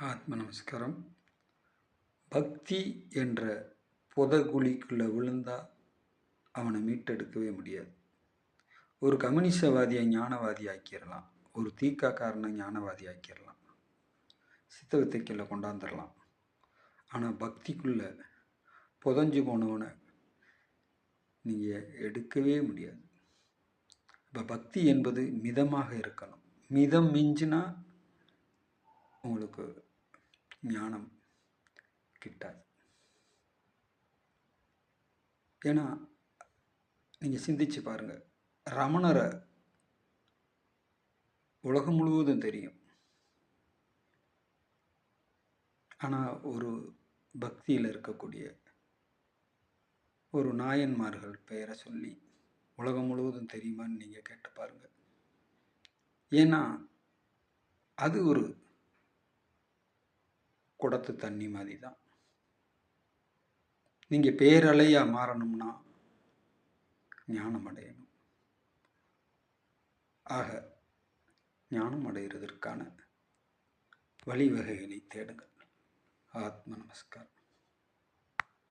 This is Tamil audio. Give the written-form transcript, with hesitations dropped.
ஆத்ம நமஸ்காரம். பக்தி என்ற புதகுழிக்குள்ளே விழுந்தா அவனை மீட்டெடுக்கவே முடியாது. ஒரு கம்யூனிசவாதியை ஞானவாதி ஆக்கிடலாம், ஒரு தீக்காக்காரனை ஞானவாதி ஆக்கிடலாம், சித்த வித்தைக்குள்ள கொண்டாந்துடலாம். ஆனால் பக்திக்குள்ளே புதஞ்சு போனவனை நீங்கள் எடுக்கவே முடியாது. இப்போ பக்தி என்பது மிதமாக இருக்கணும். மிதம் மிஞ்சினா உங்களுக்கு ஞானம் கிட்டாது. ஏன்னா நீங்கள் சிந்திச்சு பாருங்கள், ரமணரை உலகம் முழுவதும் தெரியும். ஆனால் ஒரு பக்தியில் இருக்கக்கூடிய ஒரு நாயன்மார்கள் பெயரை சொல்லி உலகம் முழுவதும் தெரியுமான்னு நீங்கள் கேட்டு பாருங்கள். ஏன்னா அது ஒரு குடத்து தண்ணி மாதிரி தான். நீங்கள் பேரலையாக மாறணும்னா ஞானம் அடையணும். ஆக ஞானம் அடைகிறதற்கான வழிவகைகளை தேடுங்கள். ஆத்ம நமஸ்காரம்.